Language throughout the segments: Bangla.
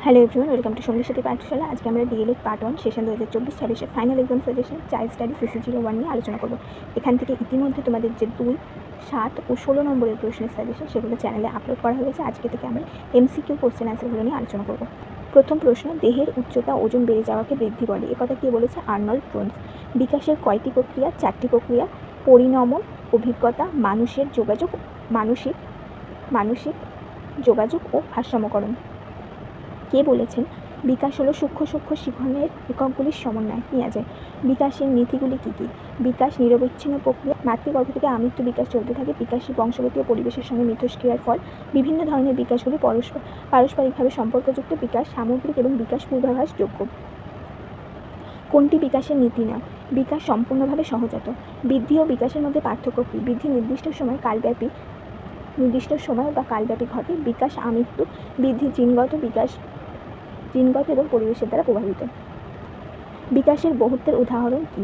হ্যালো এভরিওয়ান, ওয়েলকাম টু সঙ্গীর সাথে পাঠশালা। আজকে আমরা DElEd part 1 session 2024-26 final exam suggestion child study CC01 নিয়ে আলোচনা করব। এখান থেকে ইতিমধ্যে তোমাদের যে 2, 7 ও 16 নম্বরের প্রশ্নের সাজেশন সেগুলো চ্যানেলে আপলোড করা হয়েছে। আজকে থেকে আমরা MCQ কোশ্চেন অ্যান্সারগুলো নিয়ে আলোচনা করব। প্রথম প্রশ্ন, দেহের উচ্চতা ওজন বেড়ে যাওয়াকে বৃদ্ধি বলে, একথা কে বলেছে? Arnold Jones. বিকাশের কয়টি প্রক্রিয়া? 4টি প্রক্রিয়া। পরিণমন, অভিজ্ঞতা, মানসিক যোগাযোগ ও ভারসাম্যকরণ। কে বলেছেন? বিকাশ হলো সূক্ষ্ম সূক্ষ্ম শিখনের এককগুলির সমন্বয়। নেওয়া যায়। বিকাশের নীতিগুলি কী কী? বিকাশ নিরবচ্ছিন্ন প্রক্রিয়া, মাতৃগর্ভ থেকে আমৃত্যু বিকাশ চলতে থাকে। বিকাশী বংশগতি ও পরিবেশের সঙ্গে মিথস্ক্রিয়ার ফল। বিভিন্ন ধরনের বিকাশগুলি পারস্পরিকভাবে সম্পর্কযুক্ত। বিকাশ সামগ্রিক এবং বিকাশ পূর্বাভাসযোগ্য। কোনটি বিকাশের নীতি নয়? বিকাশ সম্পূর্ণভাবে সহজাত। বৃদ্ধি ও বিকাশের মধ্যে পার্থক্য কী? বৃদ্ধি নির্দিষ্ট সময় বা কালব্যাপী ঘটে। বিকাশ আমৃত্যু। বৃদ্ধি জিনগত এবং পরিবেশের দ্বারা প্রভাবিত। বিকাশের বহুত্বের উদাহরণ কী?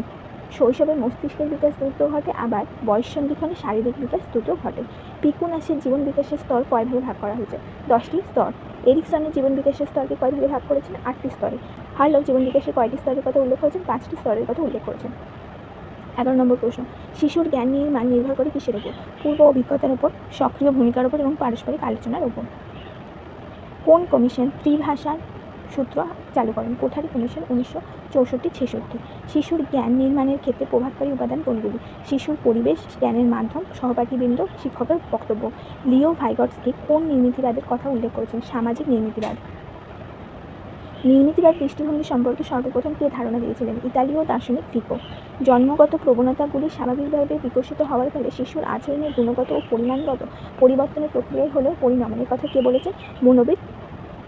শৈশবে মস্তিষ্কের বিকাশ দ্রুত ঘটে, আবার বয়ঃসন্ধিক্ষণে শারীরিক বিকাশ দ্রুত ঘটে। পিকুনাসের জীবন বিকাশের স্তর কয় ভাগে ভাগ করা হয়েছে? 10টি স্তর। এরিকসনের জীবন বিকাশের স্তরকে কয় ভাগে ভাগ করেছেন? 8টি স্তরে। হার্লক জীবন বিকাশের কয়টি স্তরের কথা উল্লেখ করেছেন? 5টি স্তরের কথা উল্লেখ করেছেন। 11 নম্বর প্রশ্ন, শিশুর জ্ঞান নির্মাণ নির্ভর করে কিসের উপর? পূর্ব অভিজ্ঞতার উপর, সক্রিয় ভূমিকার উপর এবং পারস্পরিক আলোচনার উপর। কোন কমিশন ত্রিভাষার সূত্র চালু করেন? কোঠারি কমিশন, 1964-66। শিশুর জ্ঞান নির্মাণের ক্ষেত্রে প্রভাবকারী উপাদান কোনগুলি? শিশুর পরিবেশ, জ্ঞানের মাধ্যম, সহপাঠীবৃন্দ, শিক্ষকের বক্তব্য। লিও ভাইগটস্কি কোন নির্মিতিবাদের কথা উল্লেখ করেছেন? সামাজিক নির্মিতিবাদ। নির্মিতিবাদ দৃষ্টিভঙ্গি সম্পর্কে সর্বপ্রথম কে ধারণা দিয়েছিলেন? ইতালীয় দার্শনিক ফিকো। জন্মগত প্রবণতাগুলি স্বাভাবিকভাবে বিকশিত হওয়ার ফলে শিশুর আচরণের গুণগত ও পরিমাণগত পরিবর্তনের প্রক্রিয়াই হল পরিণমন, কথা কে বলেছেন? মনোবিদ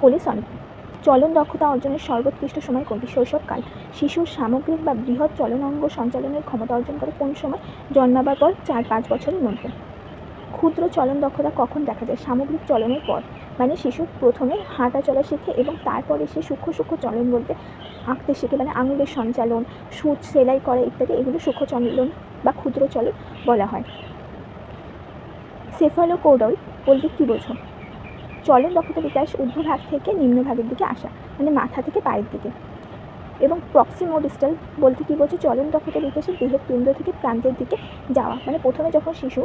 কোলিসনিক। চলন দক্ষতা অর্জনের সর্বোৎকৃষ্ট সময় কোনটি? শৈশবকাল। শিশুর সামগ্রিক বা বৃহৎ চলনাঙ্গ সঞ্চালনের ক্ষমতা অর্জন করে কোন সময়? জন্মাবার পর 4-5 বছরের মধ্যে। ক্ষুদ্র চলন দক্ষতা কখন দেখা যায়? সামগ্রিক চলনের পর, মানে শিশু প্রথমে হাঁটা চলা শেখে এবং তারপরে সে সূক্ষ্ম সূক্ষ্ম চলন বলতে আঁকতে শেখে, মানে আঙুলের সঞ্চালন, সূচ সেলাই করা ইত্যাদি, এগুলো সূক্ষ্ম চলন বা ক্ষুদ্র চলন বলা হয়। সেফালোকোডল বলতে কী বোঝো? চলন দক্ষতা বিকাশ ঊর্ধ্বভাগ থেকে নিম্নভাগের দিকে আসা, মানে মাথা থেকে পায়ের দিকে। এবং প্রক্সিমোডিস্টাল বলতে কী বোঝো? চলন দক্ষতা বিকাশের দেহের কেন্দ্র থেকে প্রান্তের দিকে যাওয়া, মানে প্রথমে যখন শিশু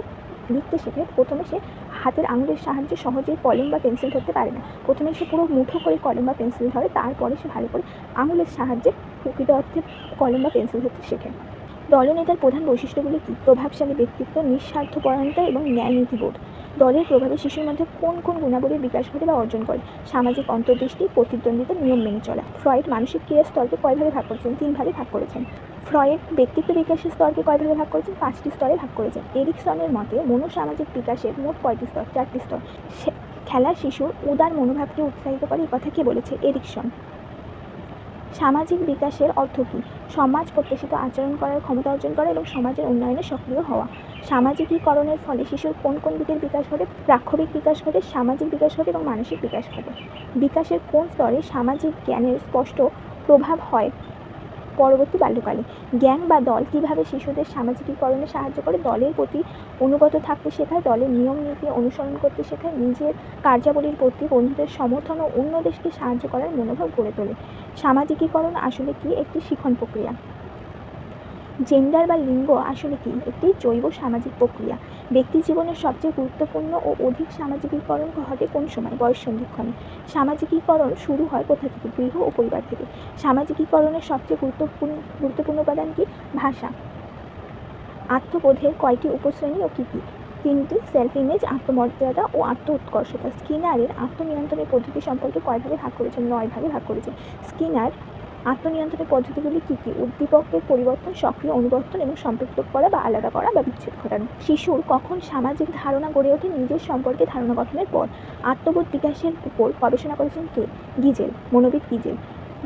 লিখতে শেখে প্রথমে সে হাতের আঙুলের সাহায্যে সহজেই কলম বা পেন্সিল ধরতে পারে না। প্রথমে সে পুরো মুঠো করে কলম বা পেন্সিল ধরে, তারপরে সে ভালো করে আঙুলের সাহায্যে প্রকৃত অর্থে কলম বা পেন্সিল ধরতে শেখে। দলনেতার প্রধান বৈশিষ্ট্যগুলি কী? প্রভাবশালী ব্যক্তিত্ব, নিঃস্বার্থপরায়ণতা এবং ন্যায় নীতিবোধ। দলের প্রভাবে শিশুর মধ্যে কোন কোন গুণাবলীর বিকাশ ঘটে বা অর্জন করে? সামাজিক অন্তর্দৃষ্টি, প্রতিদ্বন্দ্বিতা, নিয়ম মেনে চলা। ফ্রয়েড মানসিক ক্রিয়ার স্তরকে কয় ভাগে ভাগ করেছেন? 3 ভাগে ভাগ করেছেন। ফ্রয়েড ব্যক্তিত্ব বিকাশের স্তরকে কয় ভাগে ভাগ করেছেন? 5টি স্তরে ভাগ করেছেন। এরিকসনের মতে মনোসামাজিক বিকাশের মোট কয়টি স্তর? 4টি স্তর। খেলা শিশুর উদার মনোভাবকে উৎসাহিত করে, এই কথা কে বলেছে? এরিকসন। সামাজিক বিকাশের অর্থ কী? সমাজ প্রত্যাশিত আচরণ করার ক্ষমতা অর্জন করা এবং সমাজের উন্নয়নে সক্রিয় হওয়া। সামাজিকীকরণের ফলে শিশুর কোন কোন দিকের বিকাশ ঘটে? প্রাক্ষবিক বিকাশ ঘটে, সামাজিক বিকাশ ঘটে এবং মানসিক বিকাশ ঘটে। বিকাশের কোন স্তরে সামাজিক জ্ঞানের স্পষ্ট প্রভাব হয়? পরবর্তী বাল্যকালে। জ্ঞান বা দল কিভাবে শিশুদের সামাজিকীকরণে সাহায্য করে? দলের প্রতি অনুগত থাকতে শেখায়, দলের নিয়ম নীতি অনুসরণ করতে শেখায়, নিজের কার্যাবলীর প্রতি বন্ধুদের সমর্থন ও অন্য দেশকে সাহায্য করার মনোভাব গড়ে তোলে। সামাজিকীকরণ আসলে কি? একটি শিখন প্রক্রিয়া। জেন্ডার বা লিঙ্গ আসলে কি? একটি জৈব সামাজিক প্রক্রিয়া। ব্যক্তি জীবনের সবচেয়ে গুরুত্বপূর্ণ ও অধিক সামাজিকীকরণ ঘটে কোন সময়? বয়ঃসন্ধিক্ষণে। সামাজিকীকরণ শুরু হয় কোথা থেকে? গৃহ ও পরিবার থেকে। সামাজিকীকরণের সবচেয়ে গুরুত্বপূর্ণ উপাদান কি? ভাষা। আত্মবোধের কয়টি উপশ্রেণী ও কী কী? 3টি। সেলফ ইমেজ, আত্মমর্যাদা ও আত্ম উৎকর্ষতা। স্কিনারের আত্মনিয়ন্ত্রণের পদ্ধতি সম্পর্কে কয় ভাগে ভাগ করেছেন? 9 ভাগে ভাগ করেছেন। স্কিনার আত্মনিয়ন্ত্রণের পদ্ধতিগুলি কী কী? উদ্দীপকের পরিবর্তন, সক্রিয় অনুবর্তন এবং সম্পৃক্ত করা বা আলাদা করা বা বিচ্ছেদ ঘটানো। শিশুর কখন সামাজিক ধারণা গড়ে ওঠে? নিজের সম্পর্কে ধারণা গঠনের পর। আত্মবোধ বিকাশের উপর গবেষণা করেছেন কে? গিজেল, মনোবিদ গিজেল।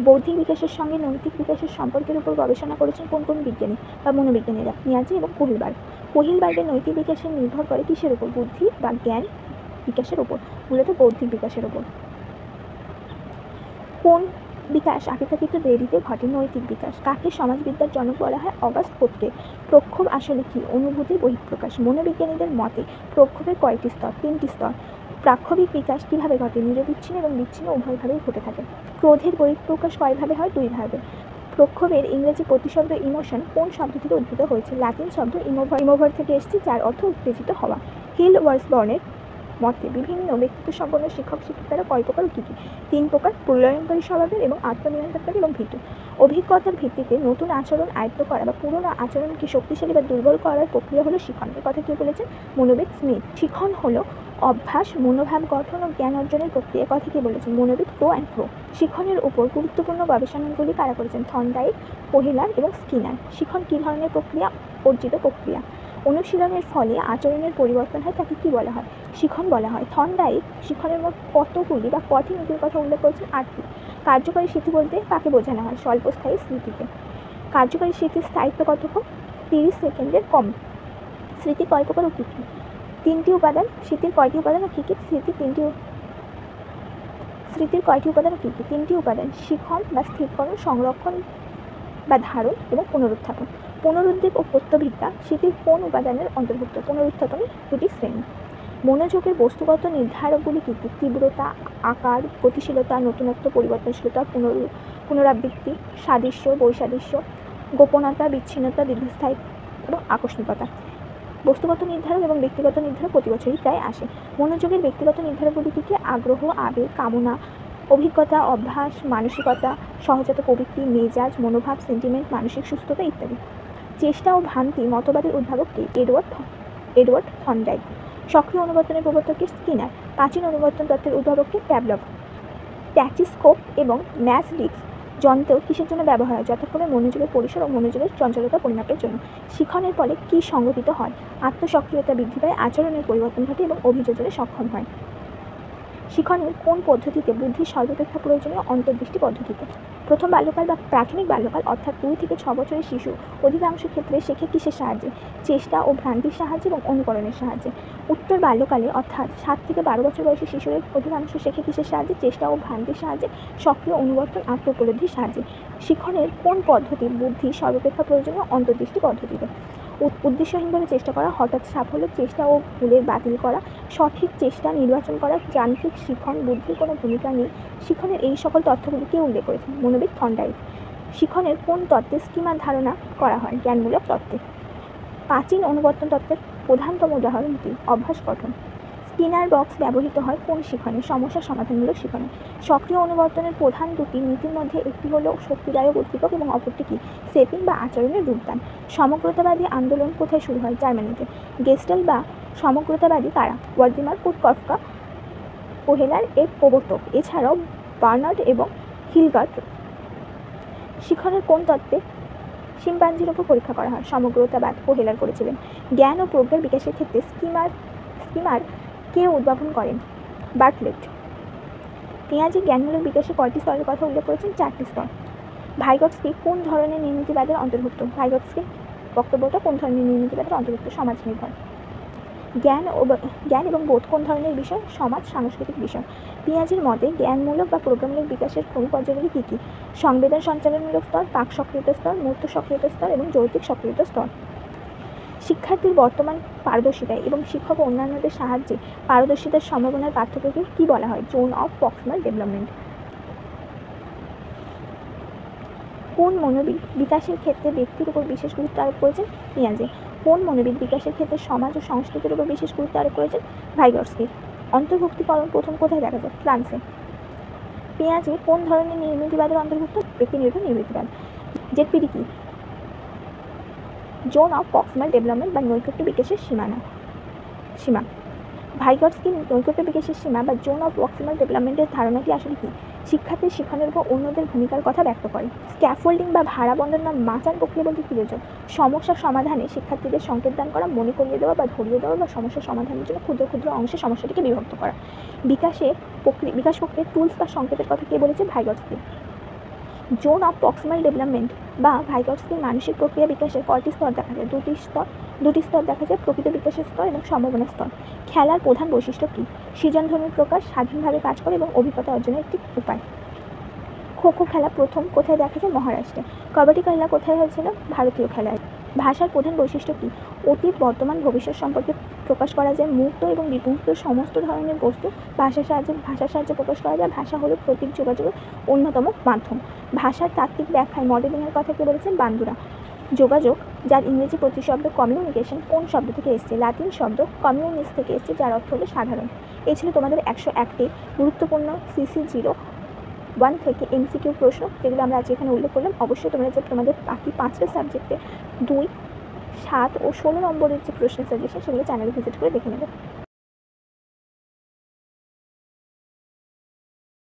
বৌদ্ধিক বিকাশের সঙ্গে নৈতিক বিকাশের সম্পর্কের উপর গবেষণা করেছেন কোন কোন বিজ্ঞানী বা মনোবিজ্ঞানীরা? নিয়াজি এবং কোহিলবার্গ। কোহিলবার্গের নৈতিক বিকাশের নির্ভর করে কিসের উপর? বুদ্ধি বা জ্ঞান বিকাশের উপর, মূলত বৌদ্ধিক বিকাশের উপর। কোন বিকাশ অপেক্ষাকৃত দেরিতে ঘটে। নৈতিক বিকাশ। কাকে সমাজবিদ্যার জনক বলা হয়? অগাস্ট কোটকে। প্রক্ষোভ আসলে কি? অনুভূতির বহিঃপ্রকাশ। মনোবিজ্ঞানীদের মতে প্রক্ষোভের কয়টি স্তর? 3টি স্তর। প্রাক্ষোভিক বিকাশ কিভাবে ঘটে? নিরবিচ্ছিন্ন এবং বিচ্ছিন্ন উভয়ভাবেই ঘটে থাকে। ক্রোধের বহিঃপ্রকাশ কয়ভাবে হয়? 2 ভাবে। প্রক্ষোভের ইংরেজি প্রতিশব্দ ইমোশন কোন শব্দ থেকে উদ্ভূত হয়েছে? লাতিন শব্দ ইমোভার থেকে এসেছে, যার অর্থ উত্তেজিত হওয়া। হিল ওয়ার্সবর্নের মতে বিভিন্ন ব্যক্তিত্ব সম্পন্ন শিক্ষক শিক্ষিকারা কয় প্রকার ও কী কী? 3 প্রকার। প্রলয়ঙ্করী স্বভাবের এবং আত্মনিয়ন্ত্রণকারী এবং ভীতু। অভিজ্ঞতার ভিত্তিতে নতুন আচরণ আয়ত্ত করা বা পুরনো আচরণকে শক্তিশালী বা দুর্বল করার প্রক্রিয়া হলো শিখন। এর কথা কে বলেছেন? মনোবিদ স্মিথ। শিখন হলো অভ্যাস, মনোভাব গঠন ও জ্ঞান অর্জনের প্রক্রিয়া। কথা কে বলেছেন? মনোবিদ ক্রো অ্যান্ড ক্রো। শিখনের উপর গুরুত্বপূর্ণ গবেষণাগুলি কারা করেছেন? থর্নডাইক, হোহেলার এবং স্কিনার। শিখন কী ধরনের প্রক্রিয়া? অর্জিত প্রক্রিয়া। অনুশীলনের ফলে আচরণের পরিবর্তন হয়, তাকে কী বলা হয়? শিখন বলা হয়। থর্নডাইক শিখনের মোট কতগুলি বা কটি নীতির কথা উল্লেখ করেছেন? 8টি। কার্যকরী স্মৃতি বলতে কাকে বোঝানো হয়? স্বল্পস্থায়ী স্মৃতিকে। কার্যকরী স্মৃতির স্থায়িত্ব কতক্ষণ? 30 সেকেন্ডের কম। স্মৃতি কয় প্রকার ও কী কী? 3টি উপাদান। স্মৃতির কয়টি উপাদান ও কী কী? স্মৃতির কয়টি উপাদান ও কী কী? 3টি উপাদান। শিখন বা স্থিরকরণ, সংরক্ষণ বা ধারণ এবং পুনরুত্থাপন। পুনরুদ্দীপ ও প্রত্যভিজ্ঞা স্মৃতির কোন উপাদানের অন্তর্ভুক্ত? পুনরুত্থাপনের 2টি শ্রেণী। মনোযোগের বস্তুগত নির্ধারকগুলি কী কী? তীব্রতা, আকার, গতিশীলতা, নতুনত্ব, পরিবর্তনশীলতা, পুনরাবৃত্তি, সাদৃশ্য, বৈসাদৃশ্য, গোপনতা, বিচ্ছিন্নতা, দীর্ঘস্থায়ী এবং আকস্মিকতা। বস্তুগত নির্ধারক এবং ব্যক্তিগত নির্ধারক প্রতি বছরই প্রায় আসে। মনোযোগের ব্যক্তিগত নির্ধারকগুলি কী কী? আগ্রহ, আবেগ, কামনা, অভিজ্ঞতা, অভ্যাস, মানসিকতা, সহজাত প্রবৃত্তি, মেজাজ, মনোভাব, সেন্টিমেন্ট, মানসিক সুস্থতা ইত্যাদি। চেষ্টা ও ভ্রান্তি মতবাদের উদ্ভাবক কে? Edward Thorndike. সক্রিয় অনুবর্তনের প্রবর্তক কে? স্কিনার। প্রাচীন অনুবর্তন তত্ত্বের উদ্ভাবক কে? প্যাভলভ। ট্যাচিস্কোপ এবং ম্যাচডিক্স যন্ত্র কিসের জন্য ব্যবহার হয়? যথাক্রমে মনোযোগের পরিসর ও মনোযোগের চঞ্চলতা পরিমাপের জন্য। শিখনের ফলে কী সংঘটিত হয়? আত্মসক্রিয়তা বৃদ্ধি পায়, আচরণের পরিবর্তন ঘটে এবং অভিযোজনে সক্ষম হয়। শিখনের কোন পদ্ধতিতে বুদ্ধির সর্বাপেক্ষা প্রয়োজনীয়? অন্তর্দৃষ্টি পদ্ধতিতে। প্রথম বাল্যকাল বা প্রাথমিক বাল্যকাল অর্থাৎ 2 থেকে 6 বছরের শিশু অধিকাংশ ক্ষেত্রে শেখে কিসের সাহায্যে? চেষ্টা ও ভ্রান্তির সাহায্যে এবং অনুকরণের সাহায্যে। উত্তর বাল্যকালে অর্থাৎ 7 থেকে 12 বছর বয়সী শিশুদের অধিকাংশ শেখে কিসের সাহায্যে? চেষ্টা ও ভ্রান্তির সাহায্যে, সক্রিয় অনুবর্তন, আত্ম উপলব্ধির সাহায্যে। শিখনের কোন পদ্ধতি বুদ্ধির সর্বাপেক্ষা প্রয়োজনীয়? অন্তর্দৃষ্টি পদ্ধতিতে। উদ্দেশ্যহীনভাবে চেষ্টা করা, হঠাৎ সাফল্য, চেষ্টা ও ভুলের বাতিল করা, সঠিক চেষ্টা নির্বাচন করা, যান্ত্রিক শিখন, বুদ্ধির কোনো ভূমিকা নেই। শিখনের এই সকল তথ্যগুলি কে উল্লেখ করেছেন? মনোবিদ থর্নডাইক। শিখনের কোন তত্ত্বে স্কিমার ধারণা করা হয়? জ্ঞানমূলক তত্ত্বে। প্রাচীন অনুবর্তন তত্ত্বের প্রধানতম উদাহরণটি অভ্যাস গঠন। স্কিনার বক্স ব্যবহৃত হয় কোন শিখনে? সমস্যা সমাধানমূলক শিখনে। সক্রিয় অনুবর্তনের প্রধান 2টি নীতির মধ্যে একটি হলো শক্তিদায়ক উদ্দীপক এবং অপরটি কি? সেটিং বা আচরণের রূপদান। সমগ্রতাবাদী আন্দোলন কোথায় শুরু হয়? জার্মানিতে। গেস্টাল বা সমগ্রতাবাদী কারা? ওয়ার্দিমার, কুটকফকা, হোহেলার এর প্রবর্তক। এছাড়াও বার্নার্ড এবং হিলগার্ট। শিখনের কোন তত্ত্বে শিম্পাঞ্জির উপর পরীক্ষা করা হয়? সমগ্রতাবাদ। হোহেলার করেছিলেন। জ্ঞান ও প্রজ্ঞার বিকাশের ক্ষেত্রে স্কিমার কে উদ্ভাবন করেন? বার্টলেট। পেঁয়াজের জ্ঞানমূলক বিকাশে কয়টি স্তরের কথা উল্লেখ করেছেন? 4টি স্তর। ভাইগটস্কি কোন ধরনের নির্মিতিবাদের অন্তর্ভুক্ত? ভাইগটস্কি বক্তব্যটা কোন ধরনের নির্মিতিবাদের অন্তর্ভুক্ত? সমাজ নির্ভর। জ্ঞান এবং বোধ কোন ধরনের বিষয়? সমাজ সাংস্কৃতিক বিষয়। পেঁয়াজের মতে জ্ঞানমূলক বা প্রজ্ঞামূলক বিকাশের পর্যায়গুলি কী কী? সংবেদন সঞ্চালনমূলক স্তর, প্রাক সক্রিয়তা স্তর, মূর্ত সক্রিয়তা স্তর এবং যৌক্তিক সক্রিয়তা স্তর। শিক্ষার্থীর বর্তমান পারদর্শিতায় এবং শিক্ষক ও অন্যান্যদের সাহায্যে পারদর্শিতার সম্ভাবনার পার্থক্যকে কী বলা হয়? Zone of proximal development. কোন মনোবিদ বিকাশের ক্ষেত্রে ব্যক্তির উপর বিশেষ গুরুত্ব আরোপ করেছেন? পেঁয়াজে। কোন মনোবিদ বিকাশের ক্ষেত্রে সমাজ ও সংস্কৃতির উপর বিশেষ গুরুত্ব আরোপ করেছেন? ভাইগটস্কি। অন্তর্ভুক্তিকরণ প্রথম কোথায় দেখা যায়? ফ্রান্সে। পেঁয়াজে কোন ধরনের নির্মিতিবাদের অন্তর্ভুক্ত? ব্যক্তিনির্ভর নির্মিতিবাদ। জেডপিডি কি? জোন অফ প্রক্সিমাল ডেভেলপমেন্ট বা নৈকট্য বিকাশের সীমা। ভাইগটস্কি নৈকট্য বিকাশের সীমা বা জোন অফ প্রক্সিমাল ডেভেলপমেন্টের ধারণাটি আসলে কি? শিক্ষার্থীর শিখনের উপর অন্যদের ভূমিকার কথা ব্যক্ত করে। স্ক্যাফোল্ডিং বা ভাড়া বন্ধন বা মাচান প্রক্রিয়া বলতে কী বোঝায়? সমস্যা সমাধানে শিক্ষার্থীদের সংকেত দান করা, মনে করিয়ে দেওয়া বা ধরিয়ে দেওয়া বা সমস্যা সমাধানের জন্য ক্ষুদ্র ক্ষুদ্র অংশে সমস্যাটিকে বিভক্ত করা। বিকাশ প্রক্রিয়ার টুলস বা সংকেতের কথা কে বলেছে? Vygotsky. Zone of proximal development বা ভাইগটস্কির মানসিক প্রক্রিয়া বিকাশের কয়টি স্তর দেখা যায়? দুটি স্তর দেখা যায়, প্রকৃত বিকাশের স্তর এবং সম্ভাবনা স্তর। খেলার প্রধান বৈশিষ্ট্য কী? সৃজনধর্মী প্রকাশ, স্বাধীনভাবে কাজ করে এবং অভিজ্ঞতা অর্জনের একটি উপায়। খো খো খেলা প্রথম কোথায় দেখা যায়? মহারাষ্ট্রে। কবাডি খেলা কোথায় হয়েছিল? ভারতীয় খেলা। ভাষার প্রধান বৈশিষ্ট্য কী? অতীত, বর্তমান, ভবিষ্যৎ সম্পর্কে প্রকাশ করা যায়। মুক্ত এবং বিমুক্ত সমস্ত ধরনের বস্তু ভাষার সাহায্যে প্রকাশ করা যায়। ভাষা হলো প্রতীক যোগাযোগের অন্যতম মাধ্যম। ভাষার তাত্ত্বিক ব্যাখ্যায় মডেলিংয়ের কথা কে বলেছেন? বান্দুরা। যোগাযোগ, যার ইংরেজি প্রতিশব্দ কমিউনিকেশন, কোন শব্দ থেকে এসেছে? লাতিন শব্দ কমিউনিস থেকে এসেছে, যার অর্থ হলো সাধারণ। এই ছিল তোমাদের 101টি গুরুত্বপূর্ণ CC01 থেকে MCQ প্রশ্ন, যেগুলো আমরা আজ এখানে উল্লেখ করলাম। অবশ্যই তোমরা যে তোমাদের বাকি 5টা সাবজেক্টে 2, 7 ও 16 নম্বরের যে প্রশ্নের সাজেশন, সেগুলো চ্যানেলে ভিজিট করে দেখে নেবে।